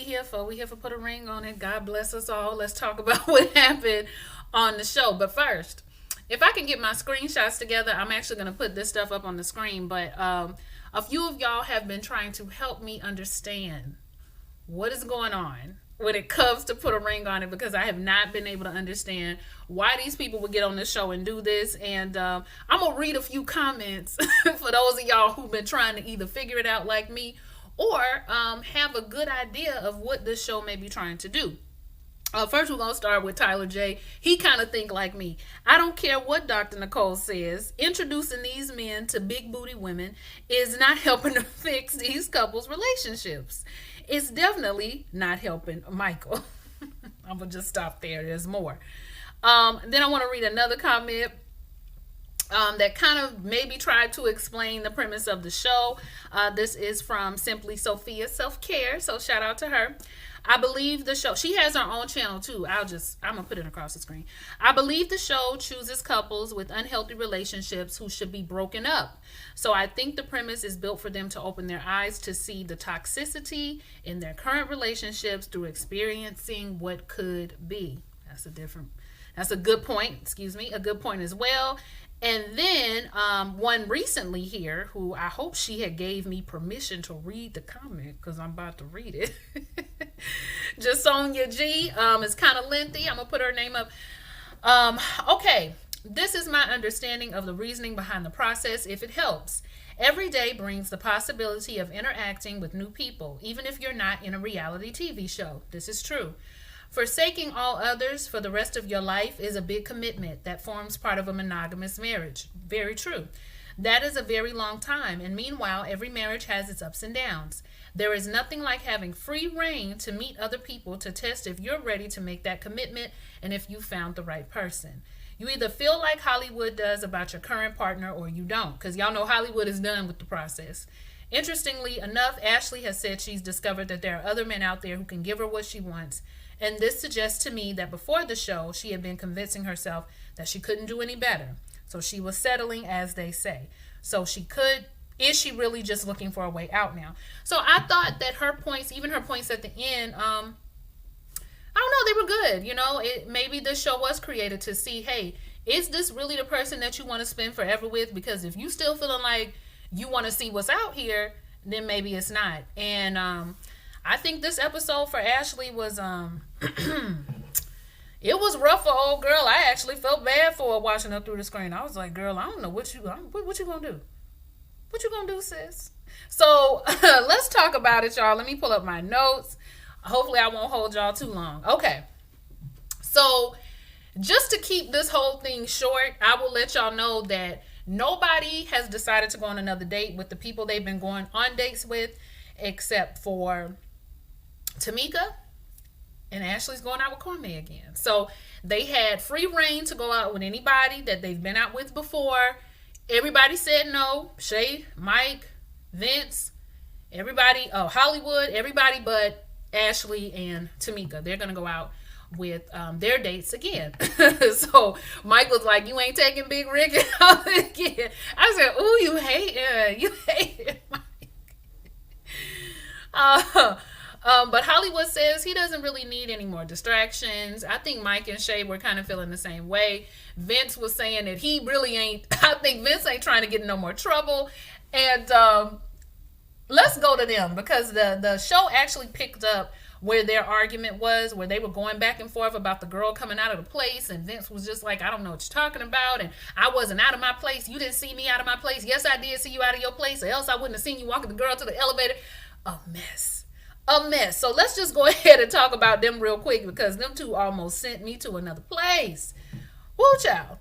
here for? We here for put a ring on it. God bless us all. Let's talk about what happened on the show. But first, if I can get my screenshots together, I'm actually going to put this stuff up on the screen. But a few of y'all have been trying to help me understand what is going on when it comes to put a ring on it, because I have not been able to understand why these people would get on this show and do this. And I'm going to read a few comments for those of y'all who've been trying to either figure it out like me or have a good idea of what this show may be trying to do. First, we're going to start with Tyler J. He kind of think like me. I don't care what Dr. Nicole says. Introducing these men to big booty women is not helping to fix these couples' relationships. It's definitely not helping Michael. I'm going to just stop there. There's more. Then I want to read another comment that kind of maybe tried to explain the premise of the show. This is from Simply Sophia Self Care. So shout out to her. I believe the show, she has her own channel too. I'm gonna put it across the screen. I believe the show chooses couples with unhealthy relationships who should be broken up. So I think the premise is built for them to open their eyes to see the toxicity in their current relationships through experiencing what could be. That's a good point. A good point as well. And then one recently here, who I hope she had gave me permission to read the comment, because I'm about to read it. Jasonia G. It's kind of lengthy. I'm going to put her name up. Okay. This is my understanding of the reasoning behind the process, if it helps. Every day brings the possibility of interacting with new people, even if you're not in a reality TV show. This is true. Forsaking all others for the rest of your life is a big commitment that forms part of a monogamous marriage. Very true. That is a very long time, and meanwhile, every marriage has its ups and downs. There is nothing like having free reign to meet other people to test if you're ready to make that commitment and if you found the right person. You either feel like Hollywood does about your current partner or you don't, because y'all know Hollywood is done with the process. Interestingly enough, Ashley has said she's discovered that there are other men out there who can give her what she wants. And this suggests to me that before the show, she had been convincing herself that she couldn't do any better. So she was settling, as they say. So is she really just looking for a way out now? So I thought that her points, even her points at the end, I don't know, they were good. You know, maybe this show was created to see, hey, is this really the person that you want to spend forever with? Because if you still feeling like you want to see what's out here, then maybe it's not. And I think this episode for Ashley was it was rough for old girl. I actually felt bad for her watching her through the screen. I was like, girl, I don't know what you gonna do. What you gonna do, sis? So let's talk about it, y'all. Let me pull up my notes. Hopefully I won't hold y'all too long. Okay. So just to keep this whole thing short, I will let y'all know that nobody has decided to go on another date with the people they've been going on dates with, except for Tamika, and Ashley's going out with Kwame again. So they had free reign to go out with anybody that they've been out with before. Everybody said no. Shay, Mike, Vince, everybody, Hollywood, everybody but Ashley and Tamika. They're going to go out with their dates again. So Mike was like, you ain't taking Big Rick out again. I said, ooh, you hate it, Mike. But Hollywood says he doesn't really need any more distractions. I think Mike and Shay were kind of feeling the same way. Vince was saying that he really ain't, I think Vince ain't trying to get in no more trouble. And let's go to them, because the show actually picked up where their argument was, where they were going back and forth about the girl coming out of the place, and Vince was just like, I don't know what you're talking about, and I wasn't out of my place. You didn't see me out of my place. Yes, I did see you out of your place, or else I wouldn't have seen you walking the girl to the elevator. A mess. So let's just go ahead and talk about them real quick, because them two almost sent me to another place. Woo, child.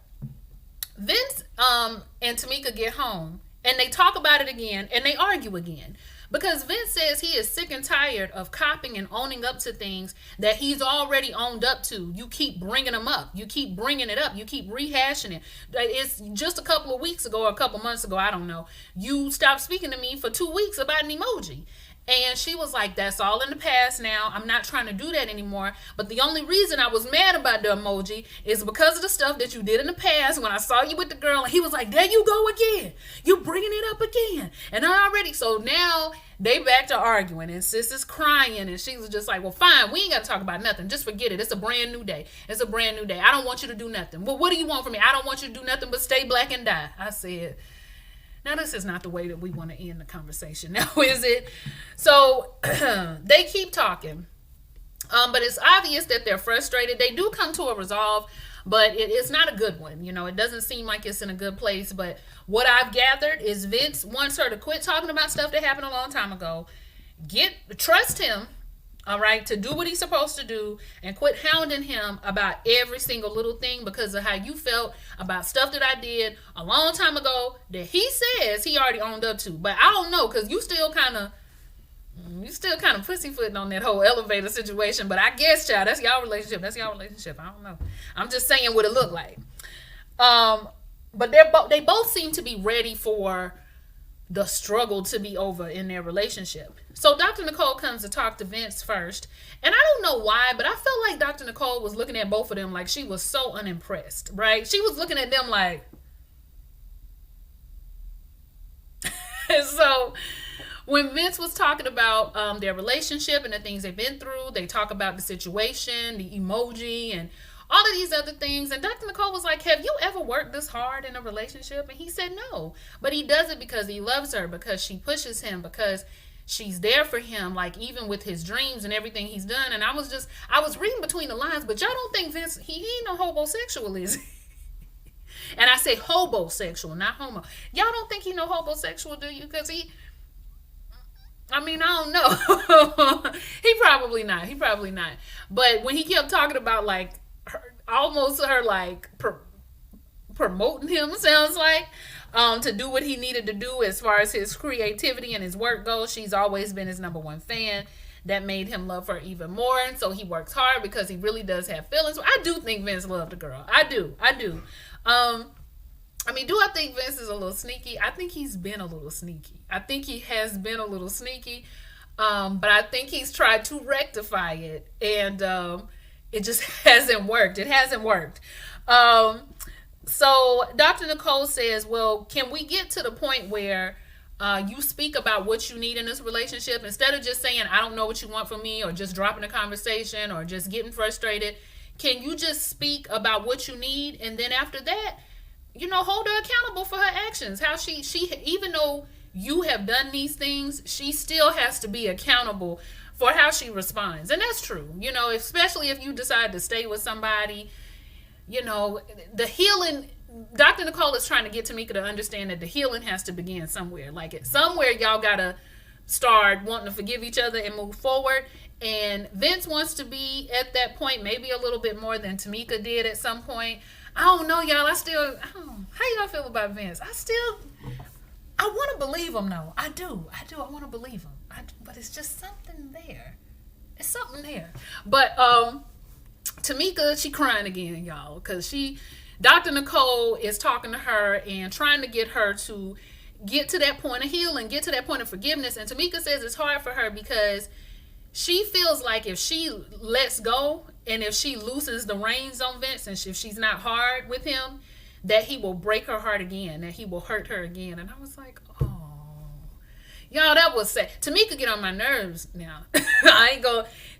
Vince and Tamika get home, and they talk about it again, and they argue again. Because Vince says he is sick and tired of copping and owning up to things that he's already owned up to. You keep bringing them up. You keep bringing it up. You keep rehashing it. It's just a couple of weeks ago or a couple months ago, I don't know. You stopped speaking to me for 2 weeks about an emoji. And she was like, that's all in the past now. I'm not trying to do that anymore. But the only reason I was mad about the emoji is because of the stuff that you did in the past when I saw you with the girl. And he was like, there you go again. You're bringing it up again. And I already, so now They back to arguing, and sis is crying, and she was just like, well, fine, we ain't got to talk about nothing. Just forget it. It's a brand new day. It's a brand new day. I don't want you to do nothing. Well, what do you want from me? I don't want you to do nothing but stay black and die. I said, now this is not the way that we want to end the conversation. Now, is it? So they keep talking. But it's obvious that they're frustrated. They do come to a resolve, but it's not a good one. It doesn't seem like it's in a good place. But what I've gathered is Vince wants her to quit talking about stuff that happened a long time ago. Trust him, all right, to do what he's supposed to do, and quit hounding him about every single little thing because of how you felt about stuff that I did a long time ago that he says he already owned up to. But I don't know, because you still kind of pussyfooting on that whole elevator situation. But I guess, child, that's y'all relationship. I don't know. I'm just saying what it looked like. But they both seem to be ready for the struggle to be over in their relationship. So Dr. Nicole comes to talk to Vince first. And I don't know why, but I felt like Dr. Nicole was looking at both of them like she was so unimpressed, right? She was looking at them like... So... when Vince was talking about their relationship and the things they've been through, they talk about the situation, the emoji, and all of these other things. And Dr. Nicole was like, have you ever worked this hard in a relationship? And he said no. But he does it because he loves her, because she pushes him, because she's there for him, like even with his dreams and everything he's done. And I was reading between the lines, but y'all don't think Vince, he ain't no homosexual, is he? And I say hobosexual, not homo. Y'all don't think he no homosexual, do you? Because I don't know. He probably not. But when he kept talking about like her like promoting him, sounds like, to do what he needed to do as far as his creativity and his work goes, she's always been his number one fan. That made him love her even more. And so he works hard because he really does have feelings. I do think Vince loved the girl. I do. Do I think Vince is a little sneaky? I think he's been a little sneaky. I think he has been a little sneaky. But I think he's tried to rectify it. And it just hasn't worked. It hasn't worked. So Dr. Nicole says, well, can we get to the point where you speak about what you need in this relationship instead of just saying, I don't know what you want from me, or just dropping a conversation or just getting frustrated? Can you just speak about what you need? And then after that, hold her accountable for her actions. How she even though you have done these things, she still has to be accountable for how she responds. And that's true, especially if you decide to stay with somebody, the healing, Dr. Nicole is trying to get Tamika to understand that the healing has to begin somewhere. Like somewhere y'all gotta start wanting to forgive each other and move forward. And Vince wants to be at that point, maybe a little bit more than Tamika did at some point. I don't know, y'all. How y'all feel about Vince? I want to believe him, though. I do. I want to believe him. But it's just something there. It's something there. But Tamika, she crying again, y'all. Because Dr. Nicole is talking to her and trying to get her to get to that point of healing, get to that point of forgiveness. And Tamika says it's hard for her because she feels like if she lets go and if she loosens the reins on Vince and if she's not hard with him, that he will break her heart again, that he will hurt her again. And I was like, oh. Y'all, that was sad. Tamika get on my nerves now.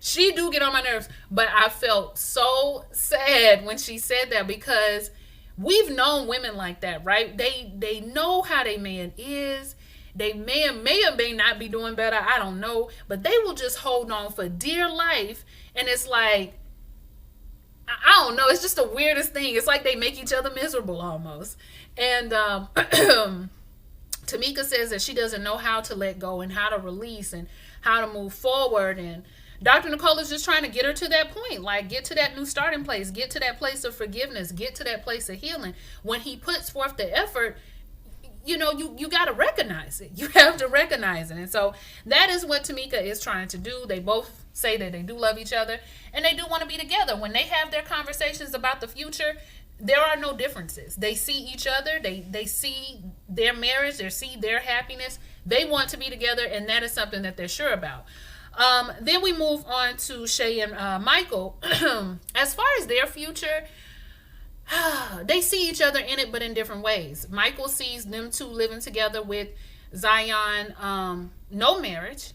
She do get on my nerves. But I felt so sad when she said that because we've known women like that, right? They know how their man is. They may or may not be doing better. I don't know. But they will just hold on for dear life. And it's like, I don't know. It's just the weirdest thing. It's like they make each other miserable almost. And Tamika says that she doesn't know how to let go and how to release and how to move forward. And Dr. Nicole is just trying to get her to that point. Like, get to that new starting place. Get to that place of forgiveness. Get to that place of healing. When he puts forth the effort, you got to recognize it. You have to recognize it. And so that is what Tamika is trying to do. They both say that they do love each other and they do want to be together. When they have their conversations about the future, there are no differences. They see each other. They see their marriage. They see their happiness. They want to be together, and that is something that they're sure about. Then we move on to Shay and Michael. As far as their future, they see each other in it, but in different ways. Michael sees them two living together with Zion no marriage.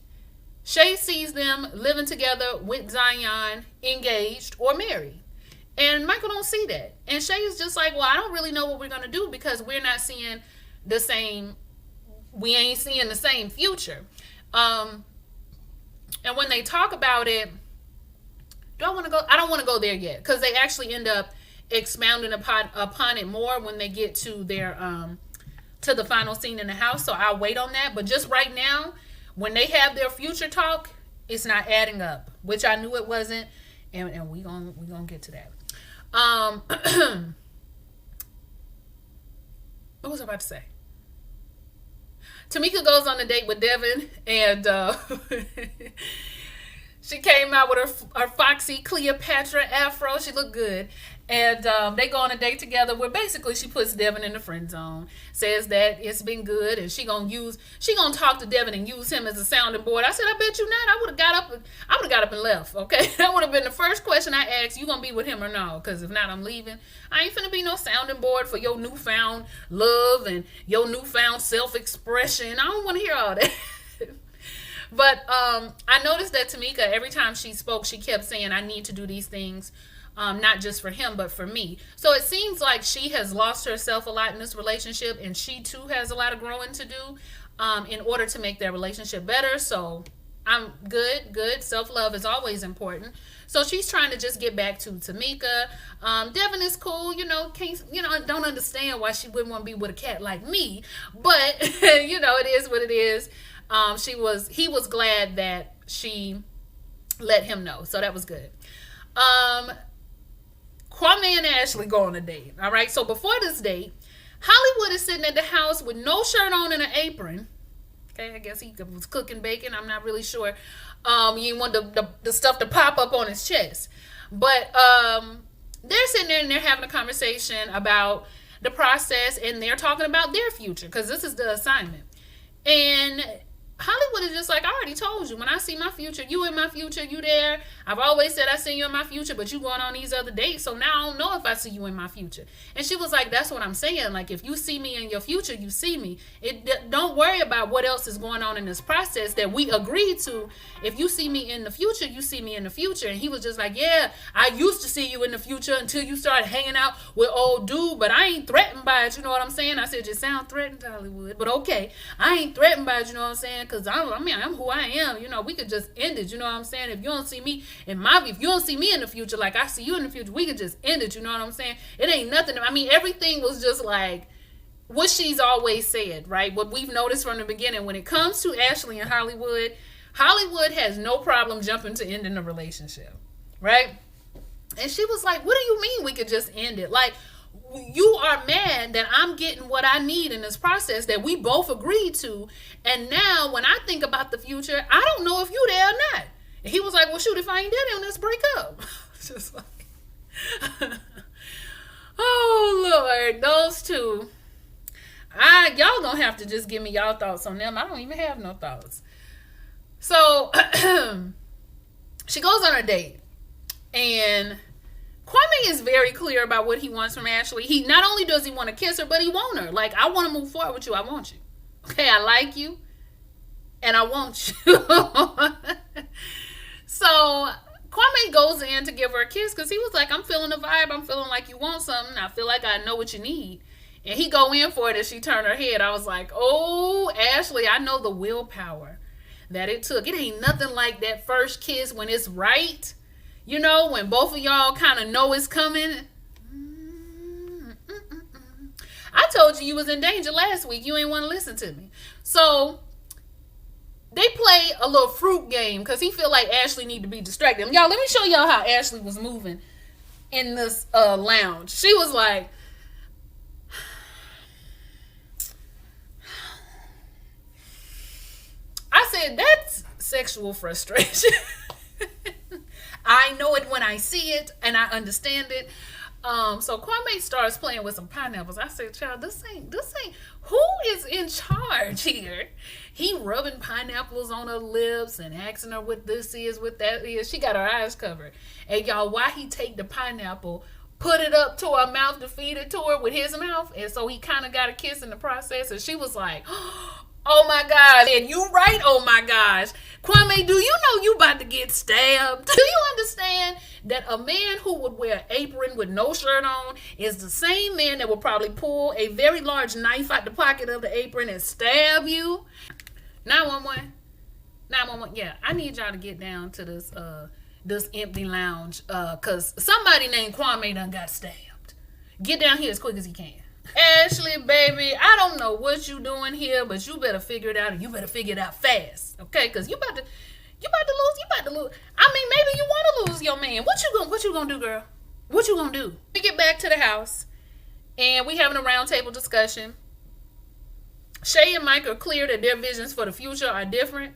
Shay sees them living together with Zion, engaged or married. And Michael don't see that. And Shay is just like, well, I don't really know what we're going to do because we're not seeing the same, we ain't seeing the same future. And when they talk about it, do I want to go? I don't want to go there yet because they actually end up expounding upon it more when they get to their to the final scene in the house. So I'll wait on that. But just right now, when they have their future talk, it's not adding up, which I knew it wasn't, and we gonna get to that. What was I about to say? Tamika goes on a date with Devin, and she came out with her foxy Cleopatra afro. She looked good. And they go on a date together where basically she puts Devin in the friend zone, says that it's been good, and she gonna talk to Devin and use him as a sounding board. I said, I bet you not. I would have got up and left. Okay, that would have been the first question I asked. You gonna be with him or no? Because if not, I'm leaving. I ain't finna be no sounding board for your newfound love and your newfound self-expression. I don't want to hear all that. But I noticed that Tamika, every time she spoke, she kept saying, I need to do these things. Not just for him, but for me. So it seems like she has lost herself a lot in this relationship, and she too has a lot of growing to do in order to make their relationship better. So I'm good. Self-love is always important. So she's trying to just get back to Tamika. Devin is cool, don't understand why she wouldn't want to be with a cat like me, but it is what it is. He was glad that she let him know. So that was good. Kwame and Ashley go on a date. All right. So before this date, Hollywood is sitting at the house with no shirt on and an apron. Okay. I guess he was cooking bacon. I'm not really sure. You want the stuff to pop up on his chest. But they're sitting there and they're having a conversation about the process, and they're talking about their future because this is the assignment. And Hollywood is just like, I already told you, when I see my future, you in my future, you there. I've always said I see you in my future, but you going on these other dates, so now I don't know if I see you in my future. And she was like, that's what I'm saying. Like, if you see me in your future, you see me. Don't worry about what else is going on in this process that we agreed to. If you see me in the future, you see me in the future. And he was just like, yeah, I used to see you in the future until you started hanging out with old dude, but I ain't threatened by it, you know what I'm saying? I said, you sound threatened, Hollywood, but okay. I ain't threatened by it, you know what I'm saying? Because I'm who I am. We could just end it, you know what I'm saying? If you don't see me if you don't see me in the future like I see you in the future, we could just end it, you know what I'm saying? It ain't nothing. Everything was just like what she's always said, right? What we've noticed from the beginning when it comes to Ashley and Hollywood has no problem jumping to ending the relationship, right? And she was like, what do you mean we could just end it? Like, you are mad that I'm getting what I need in this process that we both agreed to. And now when I think about the future, I don't know if you there or not. And he was like, well, shoot, if I ain't there, then let's break up. Just like, oh, Lord, those two. Y'all gonna have to just give me y'all thoughts on them. I don't even have no thoughts. So she goes on a date, and Kwame is very clear about what he wants from Ashley. He not only does he want to kiss her, but he want her. Like, I want to move forward with you. I want you. Okay, I like you, and I want you. So Kwame goes in to give her a kiss because he was like, I'm feeling the vibe. I'm feeling like you want something. I feel like I know what you need. And he go in for it and she turned her head. I was like, oh, Ashley, I know the willpower that it took. It ain't nothing like that first kiss when it's right. When both of y'all kind of know it's coming. I told you was in danger last week. You ain't want to listen to me. So they play a little fruit game because he feel like Ashley need to be distracted. Y'all, let me show y'all how Ashley was moving in this lounge. She was like, I said, that's sexual frustration. I know it when I see it and I understand it. So Kwame starts playing with some pineapples. I said, child, this ain't, who is in charge here? He rubbing pineapples on her lips and asking her what this is, what that is. She got her eyes covered. And y'all, why he take the pineapple, put it up to her mouth to feed it to her with his mouth? And so he kind of got a kiss in the process. And she was like, Oh my gosh. And you right, oh my gosh. Kwame, do you know you about to get stabbed? Do you understand that a man who would wear an apron with no shirt on is the same man that will probably pull a very large knife out the pocket of the apron and stab you? 911. 911. Yeah, I need y'all to get down to this empty lounge cuz somebody named Kwame done got stabbed. Get down here as quick as he can. Ashley, baby, I don't know what you doing here, but you better figure it out, and you better figure it out fast, okay? Cause you about to lose. I mean, maybe you want to lose your man. What you gonna do, girl? What you gonna do? We get back to the house, and we having a roundtable discussion. Shay and Mike are clear that their visions for the future are different.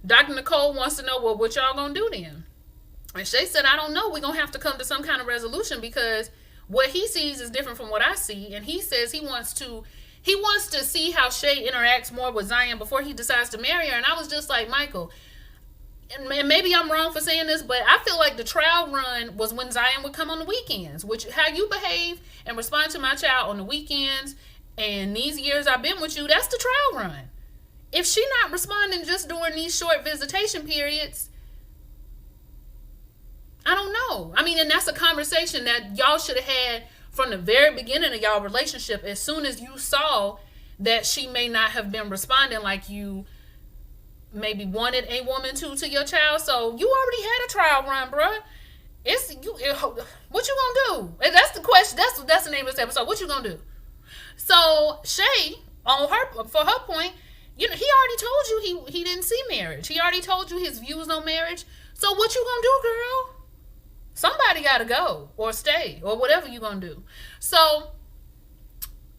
Dr. Nicole wants to know, well, what y'all gonna do then? And Shay said, I don't know. We're gonna have to come to some kind of resolution because what he sees is different from what I see, and he says he wants to see how Shay interacts more with Zion before he decides to marry her. And I was just like, Michael, and maybe I'm wrong for saying this, but I feel like the trial run was when Zion would come on the weekends, which how you behave and respond to my child on the weekends and these years I've been with you, that's the trial run. If she not responding just during these short visitation periods, I don't know. I mean, and that's a conversation that y'all should have had from the very beginning of y'all relationship. As soon as you saw that she may not have been responding like you maybe wanted a woman to your child. So you already had a trial run, bruh. What you gonna do? And that's the question. That's the name of this episode. What you gonna do? So Shay, for her point, he already told you he didn't see marriage. He already told you his views on marriage. So what you gonna do, girl? Somebody gotta go or stay or whatever you gonna do. So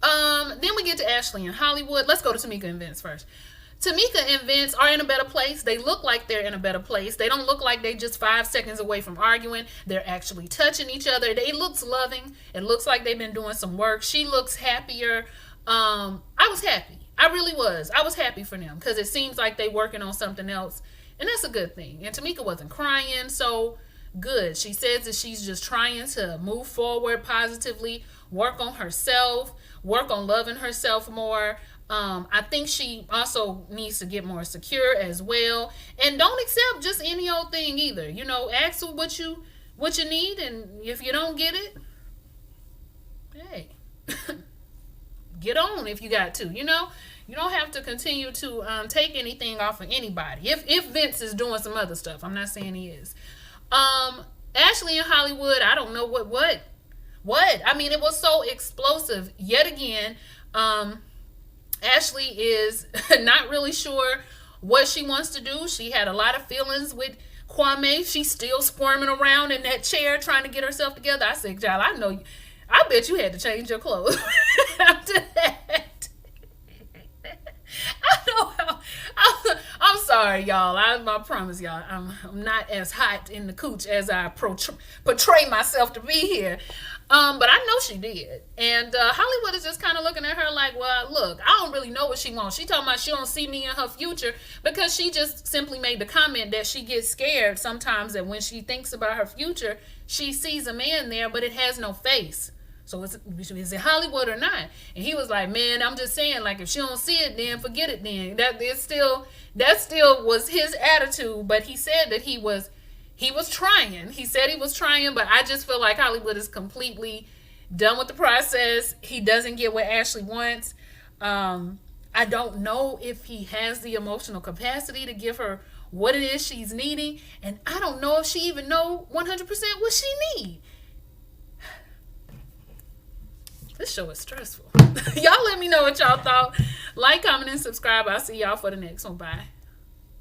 then we get to Ashley in Hollywood. Let's go to Tamika and Vince first. Tamika and Vince are in a better place. They look like they're in a better place. They don't look like they just 5 seconds away from arguing. They're actually touching each other. They looks loving. It looks like they've been doing some work. She looks happier. I was happy. I really was. I was happy for them because it seems like they working on something else, and that's a good thing. And Tamika wasn't crying, so good. She says that she's just trying to move forward positively, work on herself, work on loving herself more. I think she also needs to get more secure as well, and don't accept just any old thing either. Ask what you need, and if you don't get it, hey, get on if you got to. You don't have to continue to take anything off of anybody. If Vince is doing some other stuff, I'm not saying he is. Ashley in Hollywood, I don't know what. I mean, it was so explosive yet again. Ashley is not really sure what she wants to do. She had a lot of feelings with Kwame. She's still squirming around in that chair trying to get herself together. I said, child, I bet you had to change your clothes after that. I know how. I'm sorry, y'all. I promise y'all, I'm not as hot in the cooch as I portray myself to be here. But I know she did. And Hollywood is just kind of looking at her like, well, look, I don't really know what she wants. She talking about she don't see me in her future because she just simply made the comment that she gets scared sometimes that when she thinks about her future, she sees a man there, but it has no face. So is it Hollywood or not? And he was like, man, I'm just saying, like, if she don't see it, then forget it then. That still was his attitude, but he said that he was trying. He said he was trying, but I just feel like Hollywood is completely done with the process. He doesn't get what Ashley wants. I don't know if he has the emotional capacity to give her what it is she's needing, and I don't know if she even know 100% what she needs. This show is stressful. Y'all let me know what y'all thought. Like, comment, and subscribe. I'll see y'all for the next one. Bye.